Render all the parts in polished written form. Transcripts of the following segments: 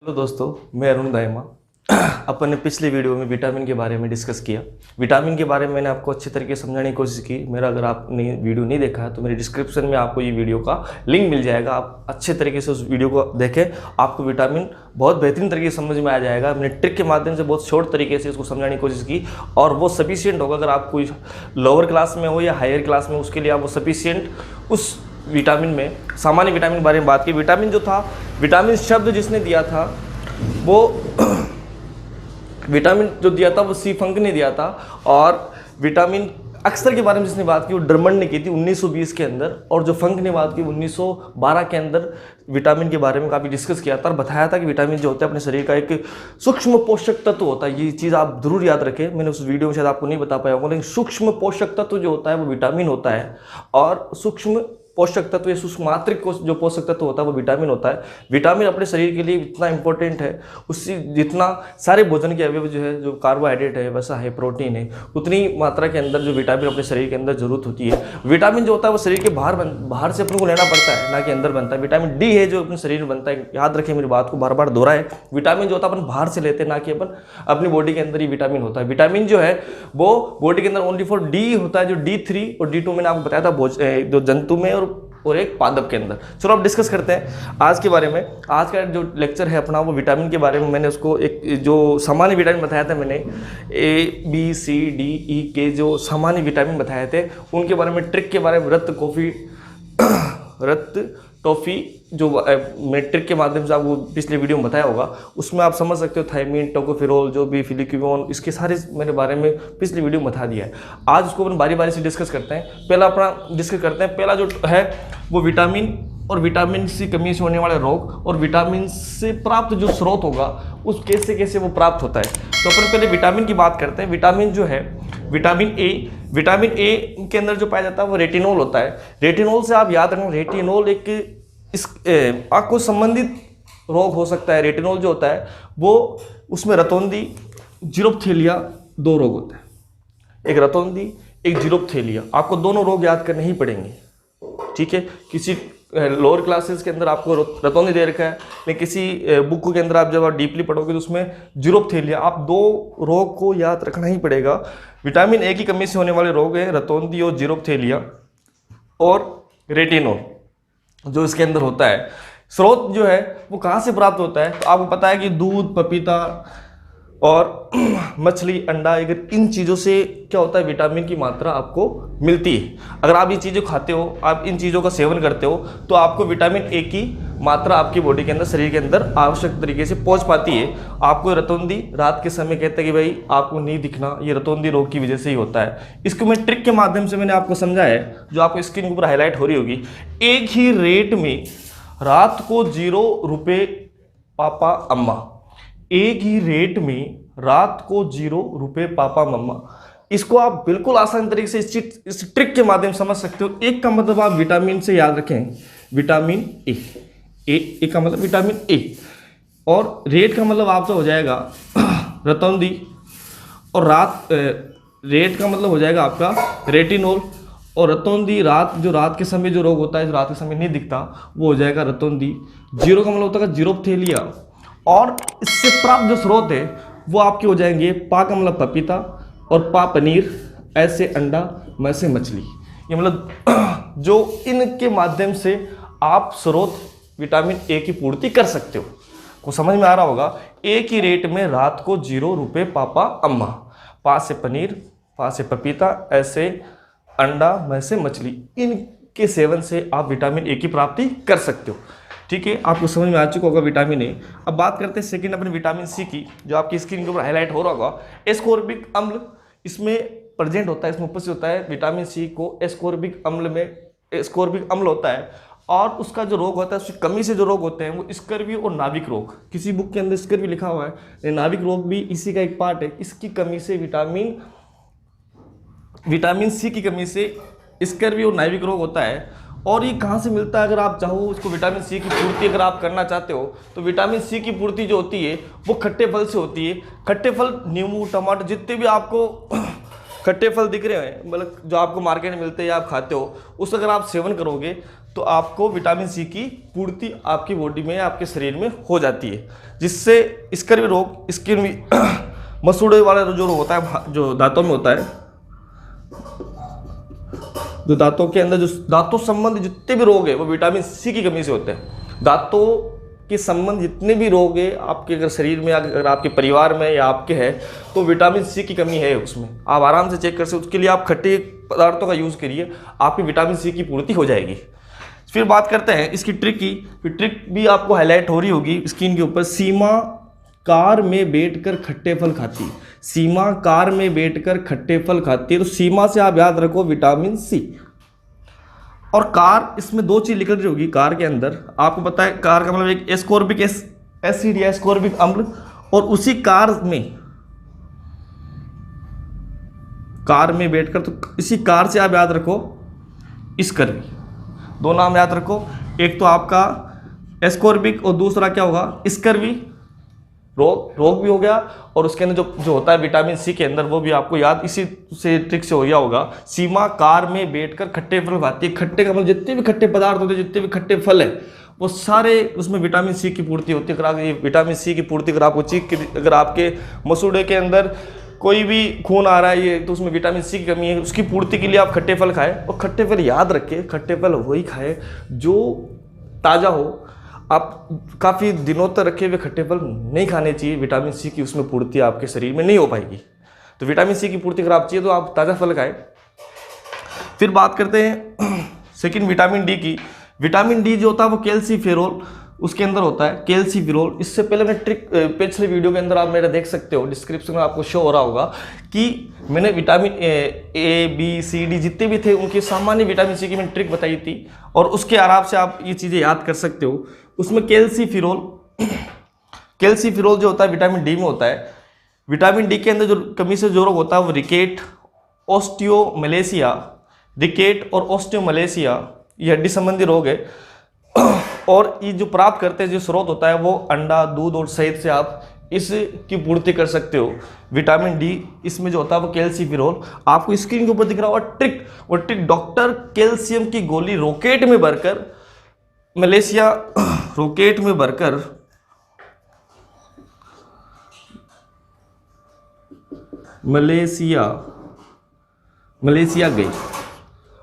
Hello दोस्तों, मैं अरुण दायमा। अपन ने पिछले वीडियो में विटामिन के बारे में डिस्कस किया। विटामिन के बारे में मैंने आपको अच्छे तरीके से समझाने की कोशिश की। मेरा अगर आपने वीडियो नहीं देखा है तो मेरे डिस्क्रिप्शन में आपको ये वीडियो का लिंक मिल जाएगा। आप अच्छे तरीके से उस वीडियो को देखें, आपको विटामिन बहुत बेहतरीन तरीके से समझ में आ जाएगा। मैंने ट्रिक के माध्यम से बहुत शॉर्ट तरीके से इसको समझाने की कोशिश की और वो सफिशियंट होगा। अगर आप कोई लोअर क्लास में हो या हायर क्लास में, उसके लिए आप वो सफिशियंट उस विटामिन में, सामान्य विटामिन के बारे में बात की। विटामिन जो था, विटामिन शब्द जिसने दिया था वो विटामिन जो दिया था वो सी फंक ने दिया था। और विटामिन अक्सर के बारे में जिसने बात की वो ड्रमंड ने की थी 1920 के अंदर। और जो फंक ने बात की 1912 के अंदर विटामिन के बारे में काफ़ी डिस्कस किया था और बताया था कि विटामिन जो होता है अपने शरीर का एक सूक्ष्म पोषक तत्व होता है। ये चीज़ आप जरूर याद रखें। मैंने उस वीडियो में शायद आपको नहीं बता पाया होगा, लेकिन सूक्ष्म पोषक तत्व जो होता है वो विटामिन होता है। और सूक्ष्म पोषक तत्व या सूक्ष्म मात्रिक जो पोषक तत्व होता है वो विटामिन होता है। विटामिन अपने शरीर के लिए इतना इंपॉर्टेंट है, उससे जितना सारे भोजन के अवयव जो है, जो कार्बोहाइड्रेट है वैसा है, प्रोटीन है, उतनी मात्रा के अंदर जो विटामिन अपने शरीर के अंदर जरूरत होती है। विटामिन जो होता है वो शरीर के बाहर से अपन को लेना पड़ता है, ना कि अंदर बनता है। विटामिन डी है जो अपने शरीर में बनता है। याद रखें, मेरी बात को बार बार दोहराएं। विटामिन जो होता है अपन बाहर से लेते हैं, ना कि अपन अपनी बॉडी के अंदर ही विटामिन होता है। विटामिन जो है वो बॉडी के अंदर ओनली फॉर डी होता है, जो D3 और D2 मैंने आपको बताया था जो जंतु में और एक पादप के अंदर। चलो अब डिस्कस करते हैं आज के बारे में। आज का जो लेक्चर है अपना वो विटामिन के बारे में। मैंने उसको एक जो सामान्य विटामिन बताया था, मैंने A B C D E के जो सामान्य विटामिन बताए थे उनके बारे में, ट्रिक के बारे में, रक्त टॉफी जो मैट्रिक के माध्यम से आपको पिछले वीडियो में बताया होगा, उसमें आप समझ सकते हो थायमीन, टोकोफेरोल, जो भी फिलिक्विनोन, इसके सारे मेरे बारे में पिछले वीडियो में बता दिया है। आज उसको अपन बारी बारी से डिस्कस करते हैं। पहला अपना डिस्कस करते हैं। पहला जो है वो विटामिन और विटामिन सी कमी से होने वाले रोग और विटामिन से प्राप्त जो स्रोत होगा उस कैसे कैसे वो प्राप्त होता है। तो अपन पहले विटामिन की बात करते हैं। विटामिन जो है, विटामिन ए के अंदर जो पाया जाता है वो रेटिनोल होता है। रेटिनोल से आप याद रखना, रेटिनोल एक आपको संबंधित रोग हो सकता है। रेटिनोल जो होता है वो, उसमें रतौंधी, जीरोप्थेलिया, दो रोग होते हैं। एक रतौंधी, एक जीरोप्थेलिया। आपको दोनों रोग याद करने ही पड़ेंगे, ठीक है। किसी लोअर क्लासेस के अंदर आपको रतौंधी दे रखा है, लेकिन किसी बुक के अंदर आप जब आप डीपली पढ़ोगे तो उसमें जीरोप्थेलिया। आप दो रोग को याद रखना ही पड़ेगा। विटामिन ए की कमी से होने वाले रोग है रतौंधी और जीरोप्थेलिया और रेटिनोल जो इसके अंदर होता है। स्रोत जो है वो कहाँ से प्राप्त होता है, तो आपको पता है कि दूध, पपीता और मछली, अंडा, अगर इन चीज़ों से क्या होता है, विटामिन की मात्रा आपको मिलती है। अगर आप ये चीज़ें खाते हो, आप इन चीज़ों का सेवन करते हो, तो आपको विटामिन ए की मात्रा आपकी बॉडी के अंदर, शरीर के अंदर आवश्यक तरीके से पहुंच पाती है। आपको रतौंधी रात के समय कहते हैं कि भाई आपको नहीं दिखना, ये रतौंधी रोग की वजह से ही होता है। इसको मैं ट्रिक के माध्यम से मैंने आपको समझाया है, जो आपको स्क्रीन के ऊपर हाईलाइट हो रही होगी। एक ही रेट में रात को 0 रुपये पापा अम्मा, एक ही रेट में रात को 0 रुपये पापा मम्मा। इसको आप बिल्कुल आसान तरीके से इस ट्रिक के माध्यम से समझ सकते हो। एक का मतलब आप विटामिन से याद रखें, विटामिन ए का मतलब विटामिन ए, और रेट का मतलब आपका हो जाएगा रतौंधी, और रेट का मतलब हो जाएगा आपका रेटिनोल, और रतौंधी रात के समय जो रोग होता है, जो रात के समय नहीं दिखता, वो हो जाएगा रतौंधी। जीरो का मतलब होता है जीरोप्थेलिया, और इससे प्राप्त जो स्रोत है वो आपके हो जाएंगे पा का मतलब पपीता, और पा पनीर, ऐसे अंडा, मैसे मछली। ये मतलब जो इनके माध्यम से आप स्रोत विटामिन ए की पूर्ति कर सकते हो। को समझ में आ रहा होगा। एक ही रेट में रात को 0 रुपये पापा अम्मा, पा से पनीर, पा से पपीता, ऐसे अंडा, मैसे मछली, इनके सेवन से आप विटामिन ए की प्राप्ति कर सकते हो, ठीक है। आपको समझ में आ चुका होगा विटामिन ए। अब बात करते हैं सेकंड अपने विटामिन सी की, जो आपकी स्क्रीन के ऊपर हाईलाइट हो रहा होगा। एस्कोर्बिक अम्ल इसमें प्रेजेंट होता है, इसमें उपस्थित होता है। विटामिन सी को एस्कोर्बिक अम्ल होता है, और उसका जो रोग होता है, उसकी कमी से जो रोग होते हैं वो स्कर्वी और नाभिक रोग। किसी बुक के अंदर स्कर्वी लिखा हुआ है, नाभिक रोग भी इसी का एक पार्ट है। इसकी कमी से विटामिन सी की कमी से स्कर्वी और नाभिक रोग होता है। और ये कहाँ से मिलता है, अगर आप चाहो उसको विटामिन सी की पूर्ति अगर आप करना चाहते हो, तो विटामिन सी की पूर्ति जो होती है वो खट्टे फल से होती है। खट्टे फल, नींबू, टमाटर, जितने भी आपको खट्टे फल दिख रहे हैं, मतलब जो आपको मार्केट में मिलते हैं या आप खाते हो, उसका अगर आप सेवन करोगे तो आपको विटामिन सी की पूर्ति आपकी बॉडी में, आपके शरीर में हो जाती है, जिससे स्कर्वी रोग, स्किन मसूड़े वाला जो रोग होता है, जो दांतों में होता है, जो दांतों के अंदर जो दांतों संबंधी जितने भी रोग है वो विटामिन सी की कमी से होते हैं। दांतों के संबंध जितने भी रोग है आपके अगर शरीर में, अगर आपके परिवार में या आपके है, तो विटामिन सी की कमी है उसमें, आप आराम से चेक कर सकते। उसके लिए आप खट्टे पदार्थों का यूज़ करिए, आपकी विटामिन सी की पूर्ति हो जाएगी। फिर बात करते हैं इसकी ट्रिक की। ट्रिक भी आपको हाईलाइट हो रही होगी स्क्रीन के ऊपर। सीमा कार में बैठकर खट्टे फल खाती है। सीमा कार में बैठकर खट्टे फल खाती है, तो सीमा से आप याद रखो विटामिन सी। और कार, इसमें दो चीज लिख रही होगी कार के अंदर, आपको पता है कार का मतलब एक एस्कॉर्बिक एसिड या एस्कॉर्बिक अम्ल, और उसी कार में बैठकर, तो इसी कार से आप याद रखो स्कर्वी। दो नाम याद रखो, एक तो आपका एस्कॉर्बिक और दूसरा क्या होगा स्कर्वी रोग भी हो गया, और उसके अंदर जो होता है विटामिन सी के अंदर, वो भी आपको याद इसी से ट्रिक से हो गया होगा। सीमा कार में बैठकर खट्टे फल खाती है। खट्टे का मतलब जितने भी खट्टे पदार्थ होते हैं, जितने भी खट्टे फल है, वो सारे उसमें विटामिन सी की पूर्ति होती है। अगर ये विटामिन सी की पूर्ति अगर आपको अगर आपके मसूड़े के अंदर कोई भी खून आ रहा है ये, तो उसमें विटामिन सी की कमी है, उसकी पूर्ति के लिए आप खट्टे फल खाएं। और खट्टे फल याद रखें, खट्टे फल वही खाएं जो ताज़ा हो। आप काफ़ी दिनों तक रखे हुए खट्टे फल नहीं खाने चाहिए, विटामिन सी की उसमें पूर्ति आपके शरीर में नहीं हो पाएगी। तो विटामिन सी की पूर्ति अगर आप चाहिए तो आप ताज़ा फल खाएं। फिर बात करते हैं सेकंड विटामिन डी की। विटामिन डी जो होता है वो कैल्सीफेरोल उसके अंदर होता है, कैल्सीफेरोल। इससे पहले मैं ट्रिक पिछले वीडियो के अंदर आप मेरा देख सकते हो, डिस्क्रिप्शन में आपको शो हो रहा होगा कि मैंने vitamin A B C D जितने भी थे उनकी सामान्य विटामिन सी की मैंने ट्रिक बताई थी, और उसके आराम से आप ये चीज़ें याद कर सकते हो। उसमें कैल्सीफेरोल जो होता है विटामिन डी में होता है। विटामिन डी के अंदर जो कमी से जो रोग होता है वो रिकेट, ऑस्टियोमलेशिया, रिकेट और ऑस्टियोमलेशिया ये हड्डी संबंधी रोग है। और ये जो प्राप्त करते हैं जो स्रोत होता है वो अंडा, दूध और शहद से आप इसकी पूर्ति कर सकते हो। विटामिन डी इसमें जो होता है वो कैल्सीफेरोल। आपको स्क्रीन के ऊपर दिख रहा होगा ट्रिक, वो ट्रिक डॉक्टर कैल्शियम की गोली रॉकेट में भरकर मलेशिया रॉकेट में भरकर मलेशिया गई।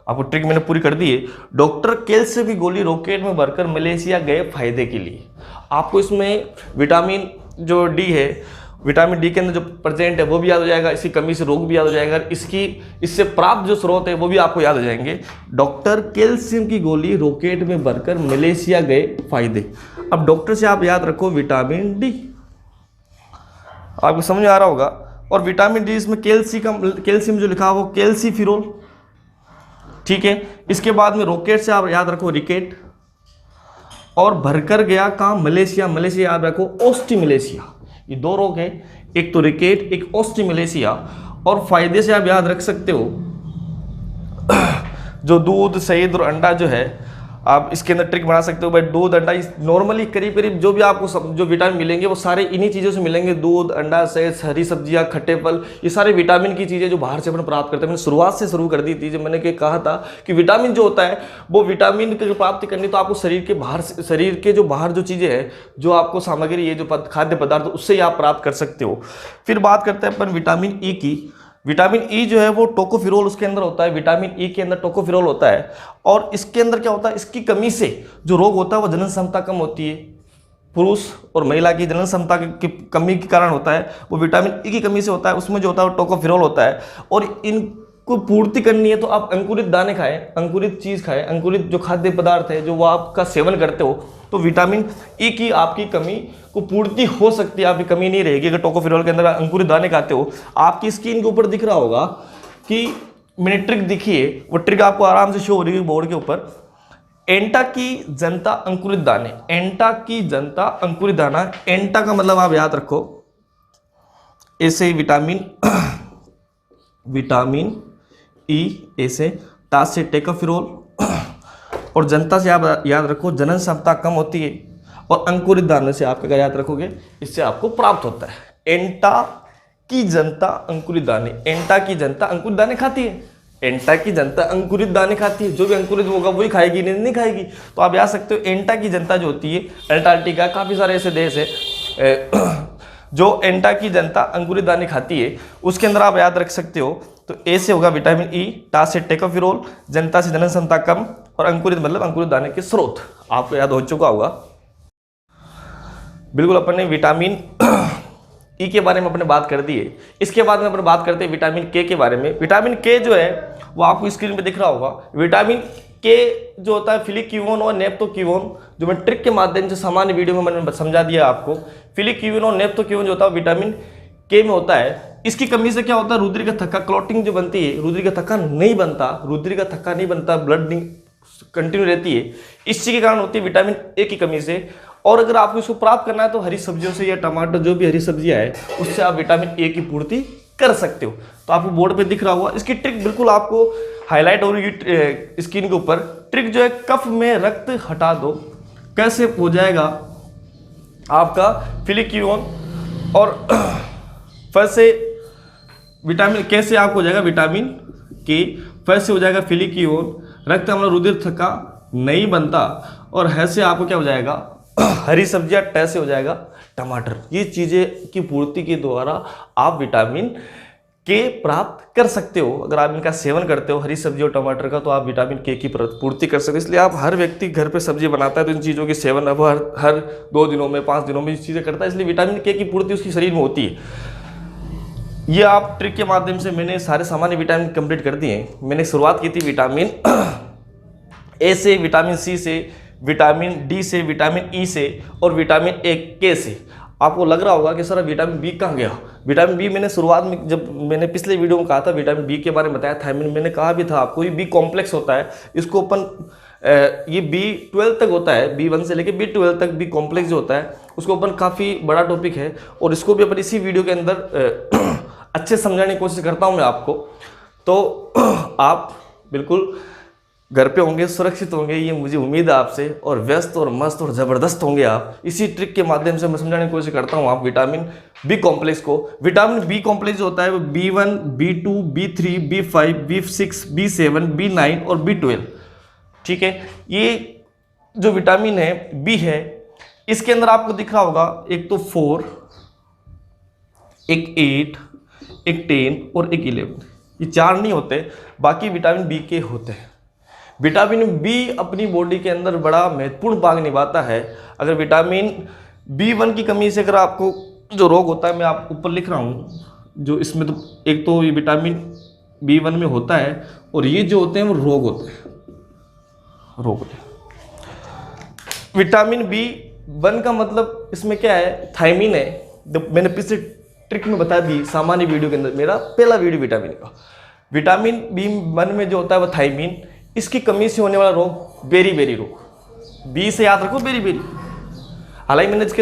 आपको ट्रिक मैंने पूरी कर दी है। डॉक्टर कैल्शियम की गोली रॉकेट में भरकर मलेशिया गए फायदे के लिए। आपको इसमें विटामिन जो डी है, विटामिन डी के अंदर जो प्रेजेंट है वो भी याद हो जाएगा, इसकी कमी से रोग भी याद हो जाएगा, इससे प्राप्त जो स्रोत है वो भी आपको याद हो जाएंगे। डॉक्टर कैल्शियम की गोली रॉकेट में भरकर मलेशिया गए फायदे। अब डॉक्टर से आप याद रखो विटामिन डी, आपको समझ में आ रहा होगा। और विटामिन डी इसमें कैल्शियम जो लिखा है वो कैल्सीफेरोल, ठीक है। इसके बाद में रॉकेट से आप याद रखो रिकेट, और भरकर गया कहाँ मलेशिया, मलेशिया याद रखो ऑस्टियोमलेशिया। ये दो रोग हैं, एक तो रिकेट, एक ऑस्टियोमलेशिया। और फायदे से आप याद रख सकते हो जो दूध, शहद और अंडा जो है, आप इसके अंदर ट्रिक बना सकते हो भाई। दूध, अंडा नॉर्मली करीब करीब जो भी आपको जो विटामिन मिलेंगे वो सारे इन्हीं चीज़ों से मिलेंगे। दूध, अंडा, शहद, हरी सब्जियां, खट्टे फल, ये सारे विटामिन की चीज़ें जो बाहर से अपन प्राप्त करते हैं। मैंने शुरुआत से शुरू कर दी थी जब मैंने कहा था कि विटामिन जो होता है वो विटामिन की जो प्राप्ति करनी, तो आपको शरीर के जो बाहर जो चीज़ें हैं, जो आपको सामग्री है, जो खाद्य पदार्थ, उससे ही आप प्राप्त कर सकते हो। फिर बात करते हैं अपन विटामिन ई की। विटामिन ई जो है वो टोकोफेरोल उसके अंदर होता है। विटामिन ई के अंदर टोकोफेरोल होता है, और इसके अंदर क्या होता है, इसकी कमी से जो रोग होता है वो जनन क्षमता कम होती है। पुरुष और महिला की जनन क्षमता की कमी के कारण होता है, वो विटामिन ई की कमी से होता है। उसमें जो होता है वो टोकोफेरोल होता है। और इनको पूर्ति करनी है तो आप अंकुरित दाने खाएं, अंकुरित चीज़ खाएं, अंकुरित जो खाद्य पदार्थ है जो वो आपका सेवन करते हो, तो विटामिन ई की आपकी कमी को पूर्ति हो सकती है, आपकी कमी नहीं रहेगी अगर टोकोफेरोल के अंदर अंकुरित दाने खाते हो। आपकी स्क्रीन के ऊपर दिख रहा होगा कि मैंने ट्रिक दिखी है, वो ट्रिक आपको आराम से शो हो रही है बोर्ड के ऊपर। एंटा की जनता अंकुरित दाने, एंटा की जनता अंकुरित दाना। एंटा का मतलब आप याद रखो ऐसे विटामिन ई, ऐसे ता से टेकोफेरोल, और जनता से आप याद रखो जनन क्षमता कम होती है, और अंकुरित दाने से आप क्या याद रखोगे, इससे आपको प्राप्त होता है। एंटा की जनता अंकुरित दाने, एंटा की जनता अंकुरित दाने खाती है। एंटा की जनता अंकुरित दाने खाती है, जो भी अंकुरित होगा वही खाएगी, नहीं खाएगी। तो आप याद सकते हो एंटा की जनता जो होती है, अंटार्कटिका, काफ़ी सारे ऐसे देश है जो एंटा की जनता अंकुरित दाने खाती है, उसके अंदर आप याद रख सकते हो। तो ए से होगा विटामिन ई, टा से टेकोफिरोल, जनता से जनन क्षमता कम, और अंकुरित मतलब अंकुरित दाने के स्रोत, आपको याद हो चुका होगा। बिल्कुल अपन ने विटामिन ई के बारे में अपने बात कर दी है। इसके बाद में अपन बात करते हैं विटामिन के के बारे में। विटामिन के जो है वो आपको स्क्रीन पे दिख रहा होगा। विटामिन के जो होता है फिलिक्यूवन और नेप्टोक्यूवन, जो मैं ट्रिक के माध्यम से सामान्य वीडियो में मैंने समझा दिया आपको। फिलिक्यूवन और नेप्टोक्यूवन जो होता है विटामिन के में होता है। इसकी कमी से क्या होता है, रुधिर का थक्का, क्लॉटिंग जो बनती है, रुधिर का थक्का नहीं बनता, रुधिर का थक्का नहीं बनता, ब्लड कंटिन्यू रहती है। इस चीज के कारण होती है विटामिन ए की कमी से। और अगर आपको इसको प्राप्त करना है तो हरी सब्जियों से या टमाटर, जो भी हरी सब्जियां है, उससे आप विटामिन ए की पूर्ति कर सकते हो। तो आपको बोर्ड पे दिख रहा होगा। इसकी ट्रिक बिल्कुल आपको हाईलाइट हो रही है स्क्रीन के ऊपर। ट्रिक जो है, कफ में रक्त हटा दो। कैसे हो जाएगा आपका फिलिक्यूवन और फिर से विटामिन कैसे आपको हो जाएगा विटामिन के, फिर से हो जाएगा फिलिक्यूवन, रक्त अम्ल रुधिर थक्का नहीं बनता, और है से आपको क्या हो जाएगा हरी सब्जियां, टे से हो जाएगा टमाटर। ये चीजें की पूर्ति के द्वारा आप विटामिन के प्राप्त कर सकते हो। अगर आप इनका सेवन करते हो हरी सब्जी और टमाटर का, तो आप विटामिन के की पूर्ति कर सकते हो। इसलिए आप हर व्यक्ति घर पे सब्जी बनाता है तो इन चीज़ों की सेवन अब हर 2 दिनों में 5 दिनों में इस चीज़ें करता है, इसलिए विटामिन के की पूर्ति उसके शरीर में होती है। ये आप ट्रिक के माध्यम से मैंने सारे सामान्य विटामिन कंप्लीट कर दिए हैं। मैंने शुरुआत की थी विटामिन ए से, विटामिन सी से, विटामिन डी से, विटामिन ई से और विटामिन ए के से। आपको लग रहा होगा कि सर विटामिन बी कहाँ गया। विटामिन बी मैंने शुरुआत में, जब मैंने पिछले वीडियो में कहा था विटामिन बी के बारे में बताया था, मैंने कहा भी था आपको, ये बी कॉम्प्लेक्स होता है। इसको अपन ये B12 तक होता है, B1 से लेके B12 तक बी कॉम्प्लेक्स जो होता है उसको अपन काफ़ी बड़ा टॉपिक है, और इसको भी अपन इसी वीडियो के अंदर अच्छे समझाने की कोशिश करता हूँ मैं आपको। तो आप बिल्कुल घर पे होंगे, सुरक्षित होंगे, ये मुझे उम्मीद है आपसे, और व्यस्त और मस्त और ज़बरदस्त होंगे आप। इसी ट्रिक के माध्यम से मैं समझाने की कोशिश करता हूँ आप विटामिन बी कॉम्प्लेक्स को। विटामिन बी कॉम्प्लेक्स जो होता है वो B1, B2, B3, B5, B6, B7, B9 और B12, ठीक है। ये जो विटामिन है बी है, इसके अंदर आपको दिख रहा होगा एक तो 4, एक 8, एक 10 और एक 11। ये 4 नहीं होते, बाकी विटामिन बी के होते हैं। विटामिन बी अपनी बॉडी के अंदर बड़ा महत्वपूर्ण भाग निभाता है। अगर विटामिन B1 की कमी से अगर आपको जो रोग होता है, मैं आपको ऊपर लिख रहा हूँ, जो इसमें तो एक तो ये विटामिन B1 में होता है, और ये जो होते हैं वो रोग होते हैं, रोग होते हैं। विटामिन B1 का मतलब इसमें क्या है, थायमीन है। मैंने पिछले ट्रिक में बता दी सामान्य वीडियो के अंदर, मेरा पहला वीडियो विटामिन का। विटामिन B1 में जो होता है वो थायमीन, इसकी कमी से होने वाला रोग बेरी रोग। बी से याद रखो बेरी। हालांकि मैंने इसके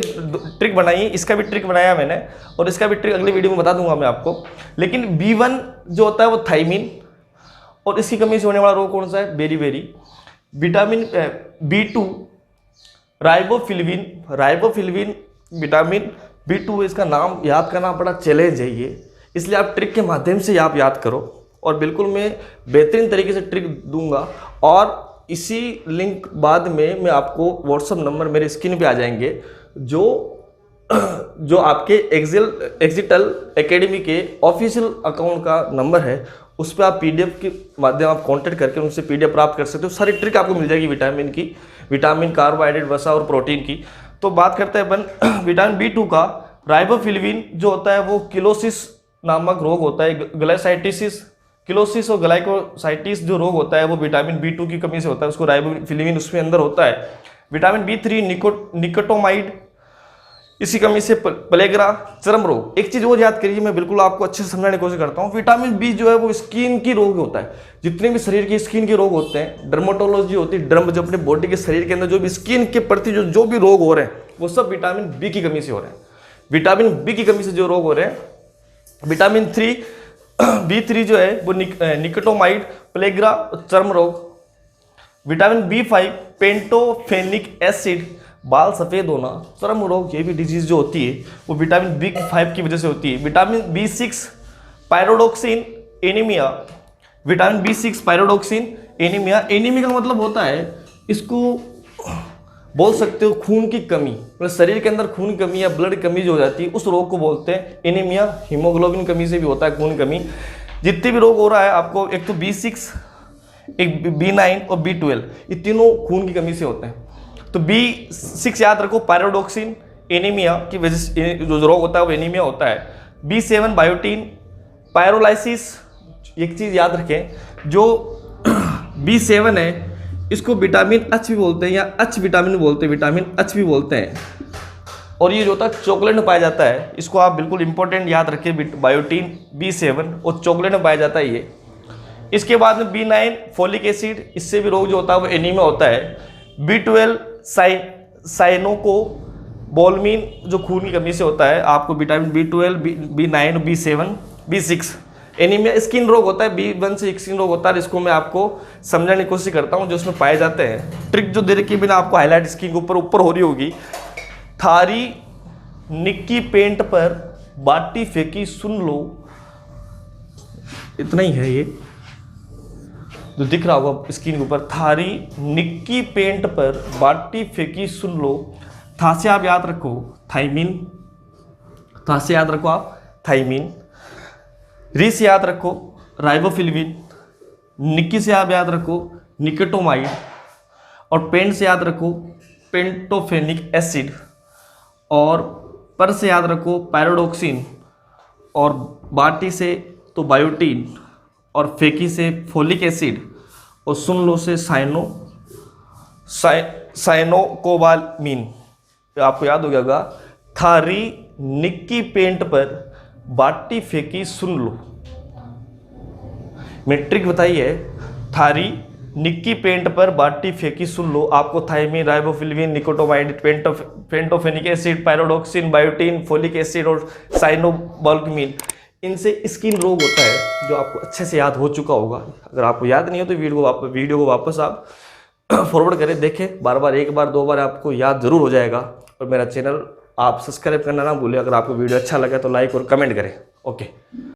ट्रिक बनाई है, इसका भी ट्रिक बनाया मैंने, और इसका भी ट्रिक अगले वीडियो में बता दूंगा मैं आपको। लेकिन B1 जो होता है वो थायमीन, और इसकी कमी से होने वाला रोग कौन सा है, berry. Vitamin B2 riboflavin vitamin B2, इसका नाम याद करना बड़ा चैलेंज है ये, इसलिए आप ट्रिक के माध्यम से आप याद करो, और बिल्कुल मैं बेहतरीन तरीके से ट्रिक दूंगा। और इसी लिंक बाद में मैं आपको व्हाट्सअप नंबर मेरे स्क्रीन पे आ जाएंगे, जो आपके एक्जिटल एकेडमी के ऑफिशियल अकाउंट का नंबर है, उस पर आप PDF के माध्यम आप कांटेक्ट करके उनसे PDF प्राप्त कर सकते हो। सारी ट्रिक आपको मिल जाएगी विटामिन की, विटामिन, कार्बोहाइड्रेट, वसा और प्रोटीन की। तो बात करते हैं अपन विटामिन B2 का। राइबोफ्लाविन जो होता है वो किलोसिस नामक रोग होता है, ग्लाइसाइटिस, किलोसिस और ग्लाइकोसाइटिस जो रोग होता है वो विटामिन B2 की कमी से होता है, उसको राइबोफ्लाविन उसमें अंदर होता है। विटामिन B3 निकोटोमाइड, इसी कमी से प्लेग्रा, चर्म रोग। एक चीज और याद करिए, मैं बिल्कुल आपको अच्छे से समझाने की कोशिश करता हूँ। विटामिन बी जो है वो स्किन की रोग होता है, जितने भी शरीर की स्किन के रोग होते हैं, डर्मेटोलॉजी होती है, डर्म जो अपने बॉडी के शरीर के अंदर जो भी स्किन के प्रति जो भी रोग हो रहे हैं वो सब विटामिन बी की कमी से हो रहे हैं। विटामिन बी की कमी से जो रोग हो रहे हैं, विटामिन B3 जो है वो निकोटोमाइड, प्लेग्रा, चर्म रोग। विटामिन B5 पेंटोफेनिक एसिड, बाल सफेद होना, चर्म रोग, ये भी डिजीज जो होती है वो विटामिन B5 की वजह से होती है। Vitamin B6 पायरोडोक्सिन, anaemia, vitamin B6 pyridoxine, anaemia. Anaemia का मतलब होता है, इसको बोल सकते हो खून की कमी, मतलब शरीर के अंदर खून की कमी या ब्लड की कमी जो हो जाती है उस रोग को बोलते हैं एनीमिया। हीमोग्लोबिन कमी से भी होता है खून कमी। जितने भी रोग हो रहा है आपको, एक तो B6, एक B9 और B12, ये तीनों खून की कमी से होते हैं। तो B6 याद रखो, पायरोडॉक्सिन, एनीमिया की वजह से जो रोग होता है वो एनीमिया होता है। B7 biotin, pyrolysis. एक चीज़ याद रखें, जो B7 है इसको विटामिन एच भी बोलते हैं या एच विटामिन बोलते हैं, विटामिन एच भी बोलते हैं। और ये जो होता है चॉकलेट में पाया जाता है, इसको आप बिल्कुल इंपॉर्टेंट याद रखें, बायोटीन B7 और चॉकलेट में पाया जाता है ये। इसके बाद में B9 फोलिक एसिड, इससे भी रोग जो होता है वो एनीमिया होता है। B12 साइनोको बोलमीन, जो खून की कमी से होता है। आपको vitamin B12, B9, B7, B6। Anaemia skin रोग होता है, B1 से स्किन रोग होता है। इसको मैं आपको समझाने की कोशिश करता हूँ जो उसमें पाए जाते हैं। ट्रिक जो दे रखी बिना आपको हाईलाइट स्किन के ऊपर हो रही होगी। थारी निक्की पेंट पर बाटी फेंकी सुन लो, इतना ही है ये जो दिख रहा होगा स्क्रीन के ऊपर। थारी निक्की पेंट पर बाटी फेंकी सुन लो। था से आप याद रखो थाइमिन, था से याद रखो आप थाइमिन। री से याद रखो राइबोफ्लेविन। निक्की से आप याद रखो निकोटोमाइड। और पेंट से याद रखो पेंटोफेनिक एसिड। और पर से याद रखो पायरोडॉक्सिन। और बाटी से तो बायोटीन। और फेकी से फोलिक एसिड। और सुन लो से साइनोकोबालमीन। आपको याद हो गया होगा, थारी निक्की पेंट पर बाटी फेंकी सुन लो। मैट्रिक बताइए, थारी निक्की पेंट पर बाटी फेंकी सुन लो। आपको thiamine, riboflavin, nicotinamide, pantothenic acid, pyridoxine, biotin, folic acid और साइनोबाल्कमीन, इनसे स्किन रोग होता है जो आपको अच्छे से याद हो चुका होगा। अगर आपको याद नहीं हो तो वीडियो को वापस आप फॉरवर्ड करें, देखें बार बार, एक बार दो बार आपको याद जरूर हो जाएगा। और मेरा चैनल आप सब्सक्राइब करना ना भूलें। अगर आपको वीडियो अच्छा लगा तो लाइक और कमेंट करें। ओके।